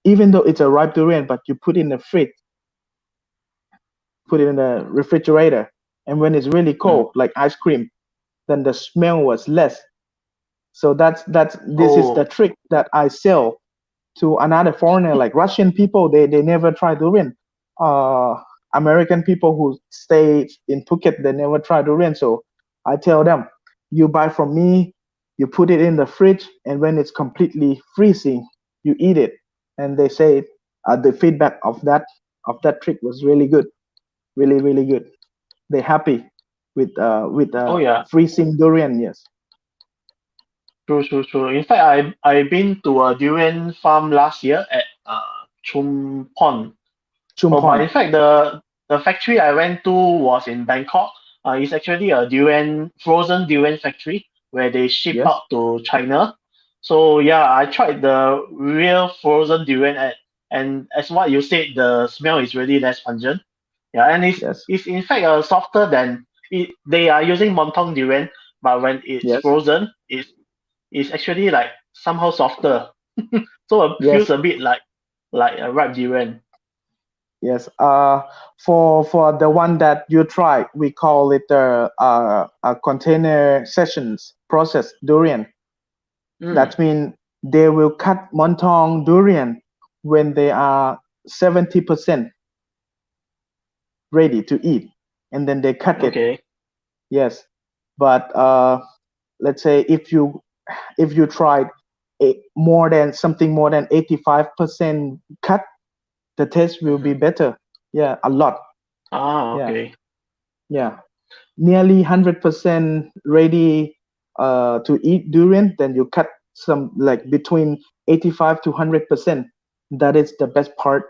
even though it's a ripe durian, but you put it in the fridge, put it in the refrigerator, and when it's really Mm. cold, like ice cream, then the smell was less. So that's this is the Oh, trick that I sell to another foreigner, like Russian people. They never try durian. Uh, American people who stay in Phuket, they never try durian. So I tell them, you buy from me, you put it in the fridge, and when it's completely freezing, you eat it. And they say the feedback of that trick was really good, really good. They're happy with oh yeah. freezing durian. Yes, True, true, true. In fact, I've been to a durian farm last year at Chumpon. Oh, but chumpon. in fact, the factory I went to was in Bangkok. It's actually a durian frozen durian factory where they ship Yes, out to China. So yeah, I tried the real frozen durian and as what you said, the smell is really less pungent. Yeah, and yes, it's in fact softer than it. They are using Montong durian, but when it's yes, frozen, it's actually like somehow softer. So it feels yes. a bit like a ripe durian. Yes. For the one that you try, we call it a container sessions process durian. Mm, That means they will cut Montong durian when they are 70% ready to eat, and then they cut it. okay. Yes. But let's say if you tried more than 85% cut, the taste will be Mhm. better. Yeah, a lot. Ah, Yeah, okay. yeah. Nearly 100% ready to eat durian, then you cut some like between 85 to 100%. That is the best part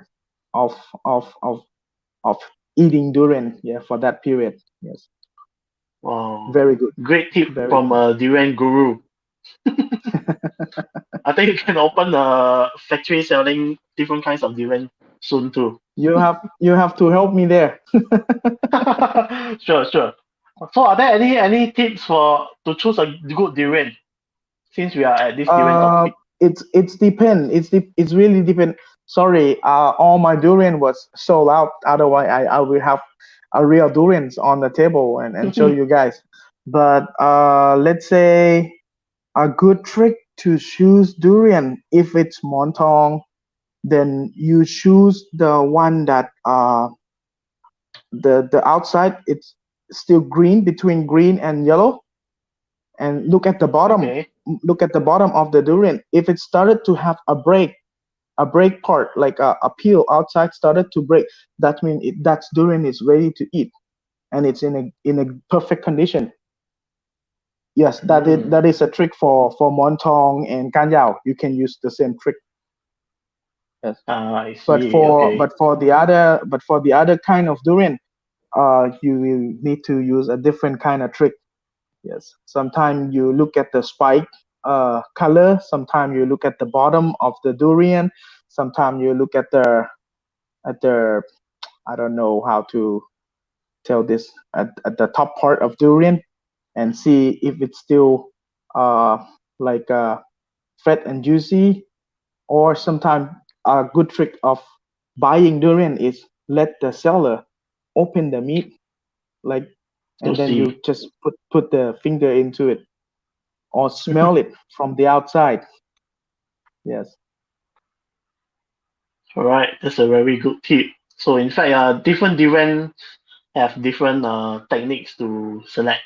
of of of of eating durian. Yeah, for that period. Yes, Wow. very good, Great tip very from good. a durian guru. I think you can open a factory selling different kinds of durian soon too. You have to help me there. Sure, sure. So are there any tips for to choose a good durian since we are at this durian Uh, topic? it's depend. It's really depend. Sorry, all my durian was sold out. Otherwise, I will have a real durians on the table and show you guys. But let's say a good trick to choose durian. If it's Montong, then you choose the one that the outside it's still green, between green and yellow, and Okay. look at the bottom of the durian. If it started to have a break part, like a peel outside started to break, that means that durian is ready to eat, and it's in a perfect condition. Yes, Mm. that is a trick for montong and kanyao. You can use the same trick. Yes, Ah, I see. Okay. but for the other kind of durian, you will need to use a different kind of trick. Yes. Sometimes you look at the spike color. Sometimes you look at the bottom of the durian. Sometimes you look at the I don't know how to tell this at the top part of durian and see if it's still uh like fat and juicy. Or sometimes a good trick of buying durian is let the seller open the meat, like, To and then you see. just put the finger into it or smell it from the outside. Yes, All right. That's a very good tip. So in fact, different durian have different techniques to select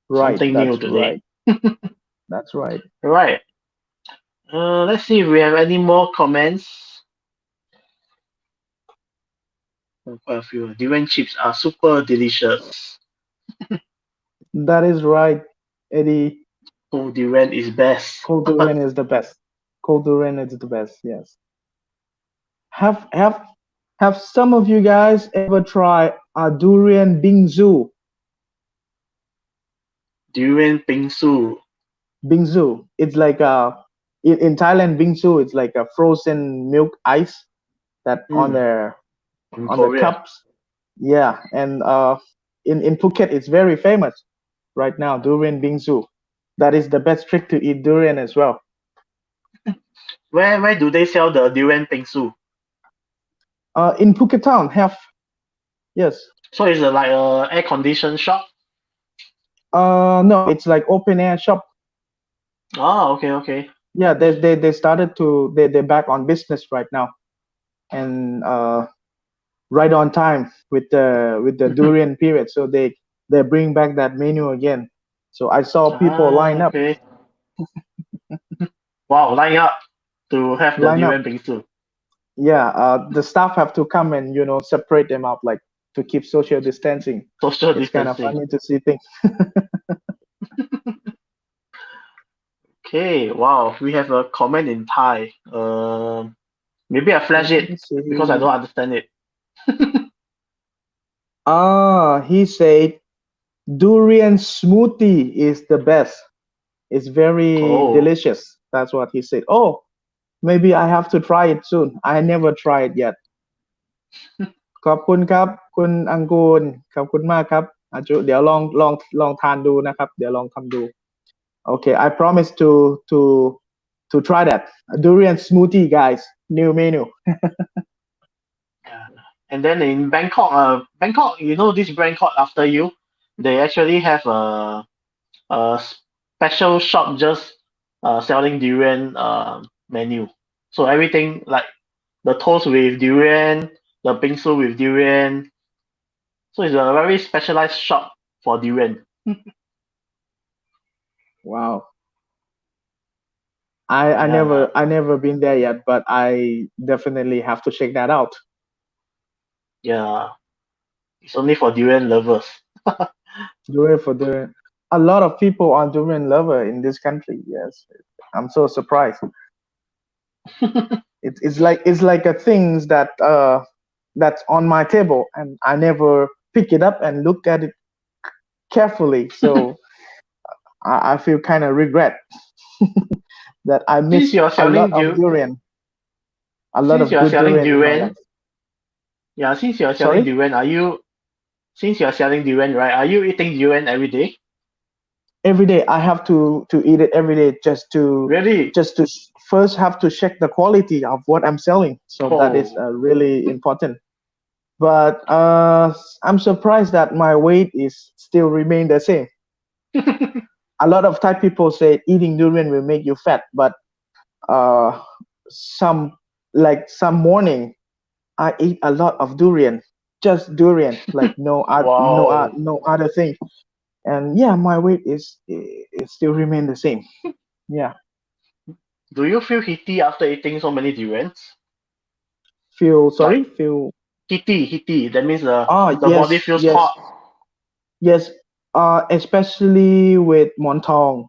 right. something new That's today. right. That's right. All right. Let's see if we have any more comments. Quite a few. Durian chips are super delicious. That is right, Eddie. Oh, durian is best. Cold durian is the best. Cold durian is the best. Yes. Have have have some of you guys ever tried a durian bingsu? Durian bingsu. Bingsu. It's like in Thailand, bingsu. It's like a frozen milk ice that Mm, from on the Korea. cups. Yeah, and in Phuket, it's very famous right now. Durian bingsu. That is the best trick to eat durian as well. Where do they sell the durian bingsu? In Phuket town, have yes. So it's like a air conditioned shop. No, it's like open air shop. Oh, okay, okay. Yeah, they started to they're back on business right now, and right on time with the durian period. So they bring back that menu again. So I saw people Okay. Wow, line up to have the line up. durian bingsu. Yeah, the staff have to come and separate them out like to keep social distancing. Social It's kind of distancing. funny to see things. Okay, wow, we have a comment in Thai. Maybe I flash Let it me because I see. don't understand it. He said durian smoothie is the best. It's very Oh, delicious. That's what he said. Oh, maybe I have to try it soon. I never tried yet. ขอบคุณครับคุณอังกูลขอบคุณมากครับอาจุเดี๋ยวลองทานดูนะครับเดี๋ยวลองทำดู Okay, I promise to try that durian smoothie, guys. New menu. yeah. And then in Bangkok, Bangkok, you know this brand called After You? They actually have a special shop just selling durian menu. So everything like the toast with durian, the bingsu with durian. So it's a very specialized shop for durian. Wow. I Yeah, never been there yet, but I definitely have to check that out. yeah. It's only for durian lovers. Durian for durian. A lot of people are durian lover in this country. Yes, I'm so surprised. It's like a things that that's on my table, and I never pick it up and look at it carefully. So I feel kind of regret that I since miss you're a lot selling of du- durian, a lot since of you're good selling durian in my durian, life. yeah, since you're selling Sorry? durian, are you since you're selling durian, right? Are you eating durian every day? Every day I have to eat it every day Really? just to first have to check the quality of what I'm selling. So that is Oh, really important. But I'm surprised that my weight is still remain the same. A lot of Thai people say eating durian will make you fat, but uh, some some morning I eat a lot of durian, just durian, like wow. no other thing. And yeah, my weight it still remain the same. Yeah, Do you feel heaty after eating so many durians? feel Like sorry, feel heaty. That means the body yes, feels hot. yes. Especially with Montong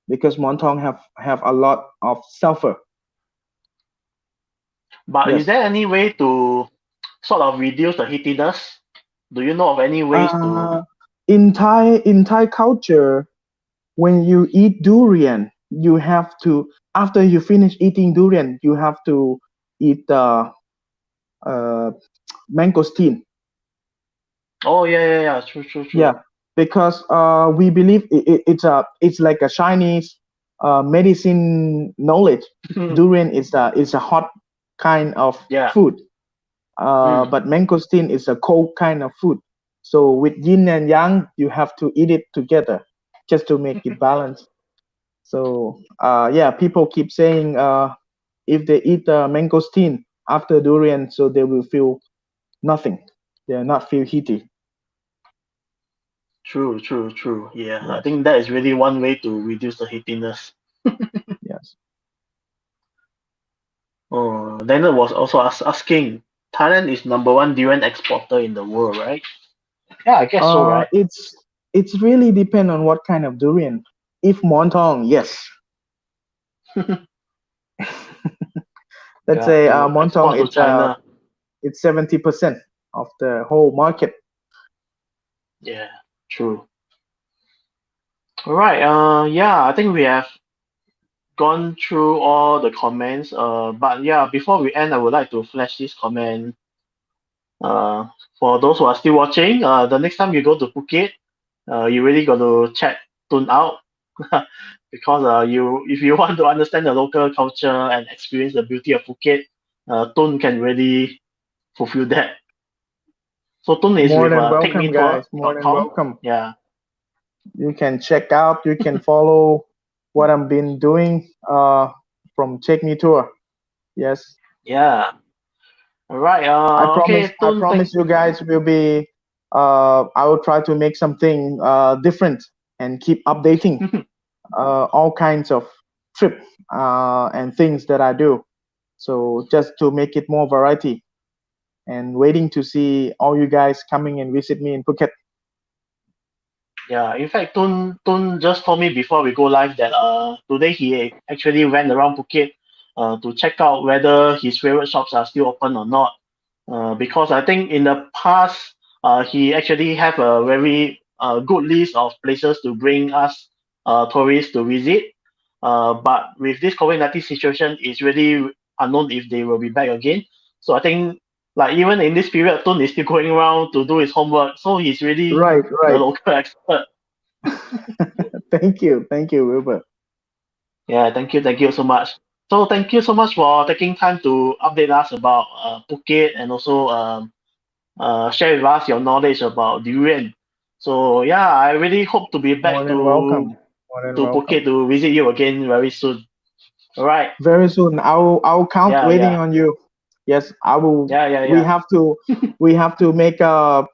because Montong have a lot of sulfur. But is Yes. there any way to sort of reduce the heatiness? Do you know of any ways to? Uh, in Thai culture, when you eat durian, you have to after you finish eating durian, you have to eat uh mangosteen. Oh yeah. True. Yeah, because we believe it's like a Chinese medicine knowledge. Durian is a hot kind of Yeah. food, Mm. but mangosteen is a cold kind of food. So with yin and yang, you have to eat it together just to make it balanced. So yeah, people keep saying if they eat mangosteen after durian, so they will feel nothing. They will not feel heaty. True. Yeah, I Yes, think that is really one way to reduce the heatiness. yes. Oh, then it was also asking. Thailand is number one durian exporter in the world, right? Yeah, I guess so, right? It's really depend on what kind of durian. If Montong, yes. Let's Yeah, say to Montong, export to China. it's 70% of the whole market. Yeah, true. All right. Yeah, I think we have gone through all the comments. But yeah, before we end, I would like to flash this comment. Uh, for those who are still watching, the next time you go to Phuket, you really got to check Toon out because if you want to understand the local culture and experience the beauty of Phuket, Toon can really fulfill that. So Toon is More with than welcome, guys. More than takemetour.com. welcome. Yeah, You can check out, you can follow what I've been doing from Take Me Tour. Yes. yeah. All right. Okay, I Toon, promise you guys will be I will try to make something different and keep updating all kinds of trip and things that I do. So just to make it more variety and waiting to see all you guys coming and visit me in Phuket. Yeah, in fact, Toon just told me before we go live that today he actually went around Phuket to check out whether his favorite shops are still open or not. Because I think in the past he actually have a very good list of places to bring us tourists to visit. But with this COVID-19 situation, it's really unknown if they will be back again. So I think like even in this period, Toon is still going around to do his homework. So he's really Right, the right. local expert. Thank you, Wilbur. Yeah, thank you so much. So thank you so much for taking time to update us about Phuket and also share with us your knowledge about durian. So yeah, I really hope to be More back than welcome. More than to welcome. Phuket to visit you again very soon. All right. Very soon. I'll count Yeah, waiting yeah, on you. Yes, I will. yeah, yeah, We yeah. have to make an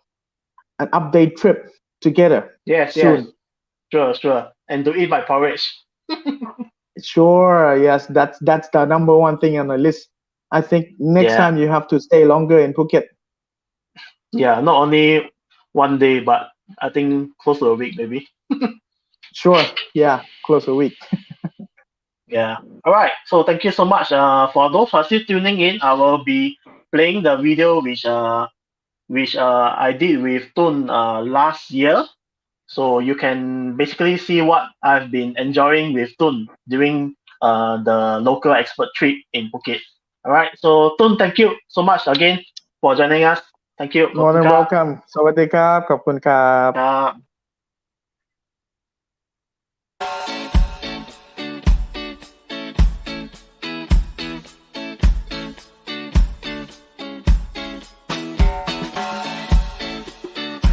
update trip together Yes, yes. soon. Sure, sure. And to eat my porridge. Sure. Yes, that's the number one thing on the list. I think next Yeah, time you have to stay longer in Phuket. yeah. Not only one day, but I think close to a week maybe. Sure. Yeah, close a week. Yeah. All right. So thank you so much. For those who are still tuning in, I will be playing the video which I did with Toon last year. So you can basically see what I've been enjoying with Toon during the local expert trip in Phuket. All right. So Toon, thank you so much again for joining us. Thank you. ขอบ More คุณ than ครับ welcome. สวัสดีครับขอบคุณครับ ครับ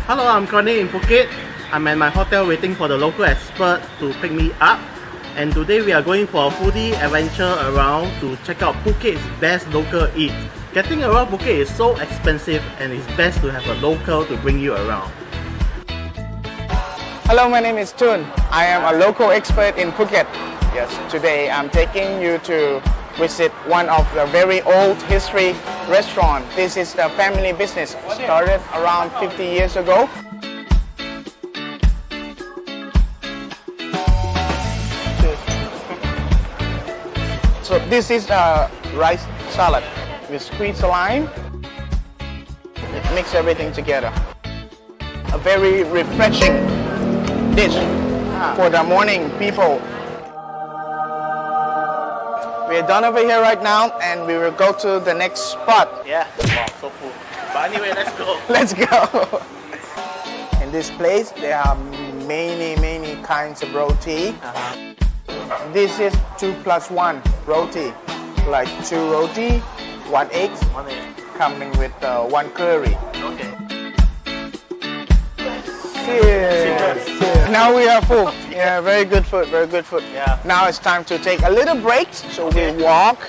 Hello, I'm Connie in Phuket. I'm at my hotel waiting for the local expert to pick me up. And today we are going for a foodie adventure around to check out Phuket's best local eats. Getting around Phuket is so expensive and it's best to have a local to bring you around. Hello, my name is Toon. I am a local expert in Phuket. Yes, today I'm taking you to visit one of the very old history restaurant. This is the family business, started around 50 years ago. So this is a rice salad with squeezed lime. It mix everything together. A very refreshing dish for the morning people. We're done over here right now and we will go to the next spot. Yeah, wow, so full. But anyway, let's go. Let's go. In this place, there are many kinds of roti. This is 2+1 roti, like 2 roti, 1 egg, coming with 1 curry. Okay. Cheers. Now we are full. Yeah, very good food, very good food. Yeah. Now it's time to take a little break, so we walk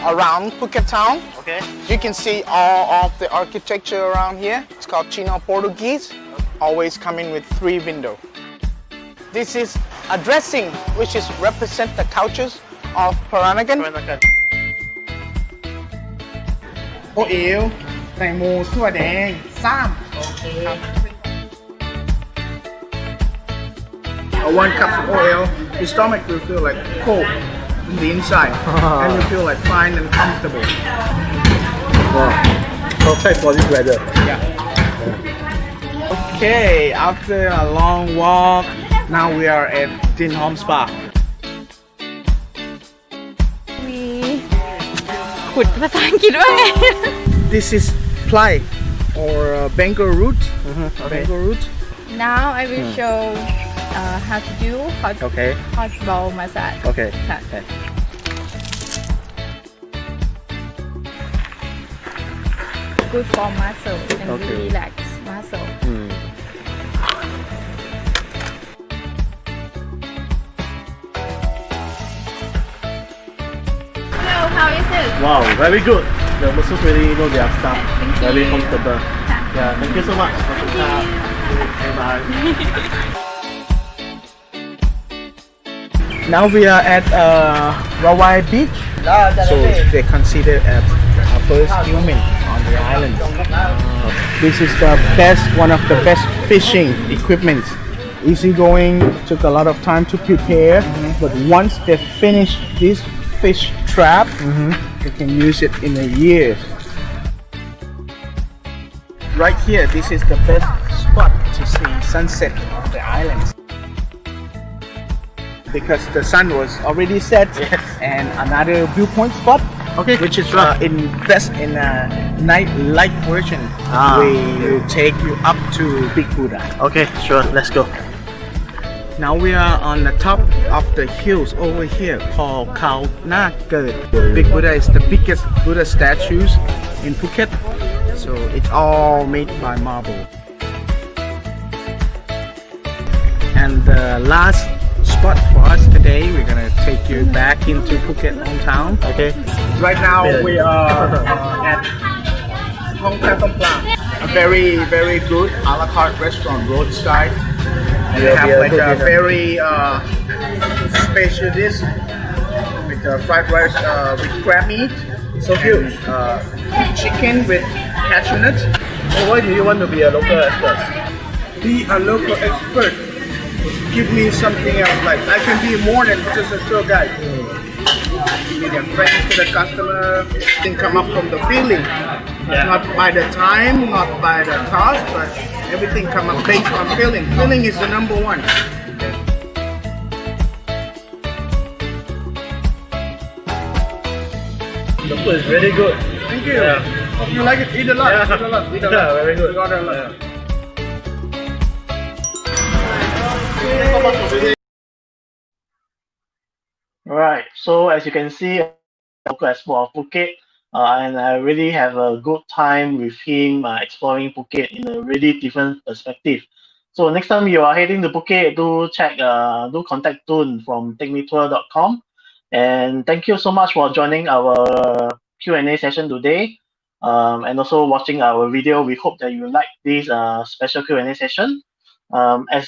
around Phuket town. Okay. You can see all of the architecture around here. It's called Chino Portuguese, always coming with 3 windows. This is a dressing which is represent the cultures of Peranakan. Peranakan. โอเอวแตงโมถั่วแดงซ้ำ 1 cup of oil, your stomach will feel like cold on the inside, and you feel like fine and comfortable. Wow. Perfect for this weather. Yeah. Okay, after a long walk, now we are at Din Hom Spa. มีขุดภาษาอังกฤษว่าไง This is plai or Bengal root. Bengal root. Now I will show how to do hot ball massage โอเค ค่ะ good for muscle and Okay. relax muscle อืม so how is it Wow, very good. The muscles really know their stuff. Thank Very you. comfortable. Yeah, thank you so much. Bye bye. Now we are at Rawai Beach, so they consider as the first human on the island. This is the best, one of the best fishing equipment. Easy going, took a lot of time to prepare, but once they finish this fish trap, they can use it in a year. Right here, this is the best spot to see sunset of the islands. Because the sun was already set, and another viewpoint spot, which is in best in a night light version, we will take you up to Big Buddha. Okay, sure. Let's go. Now we are on the top of the hills over here called Khao Na Ket. Big Buddha is the biggest Buddha statues in Phuket, so it's all made by marble. And the last spot for us today, we're gonna take you back into Phuket hometown. Okay. Right now we are at Hong Kong Plan, a very good a la carte restaurant roadside. And they have like a very special dish with fried rice with crab meat, So cute. chicken with cashew nuts. So why do you want to be a local expert? Be a local expert. Give me something else. Like I can be more than just a tour guide. Be a friend to the customer. Things come up from the feeling, not by the time, not by the cost, but everything come up based on feeling. Feeling is the number one. The food is really good. Thank you. Yeah. Hope you like it. Eat a lot. Yeah. Eat a lot. Eat a lot. Yeah, very good. Eat a lot. Yeah. Right. So as you can see, local export of Phuket, and I really have a good time with him exploring Phuket in a really different perspective. So next time you are heading to Phuket, do contact Toon from takemetour.com. And thank you so much for joining our Q&A session today, and also watching our video. We hope that you like this special Q&A session. As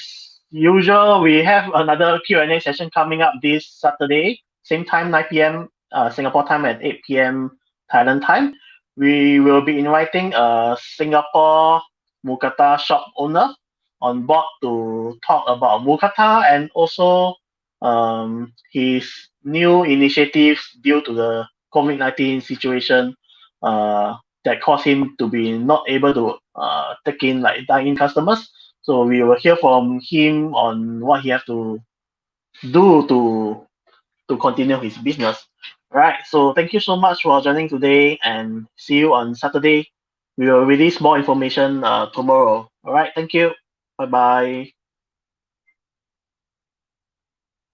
usual, we have another Q&A session coming up this Saturday, same time, 9 p.m. Singapore time at 8 p.m. Thailand time. We will be inviting a Singapore Mookata shop owner on board to talk about Mookata and also his new initiatives due to the COVID-19 situation that caused him to be not able to take in like dine-in customers. So we will hear from him on what he has to do to continue his business. All right. So thank you so much for joining today, and see you on Saturday. We will release more information tomorrow. All right. Thank you. Bye bye.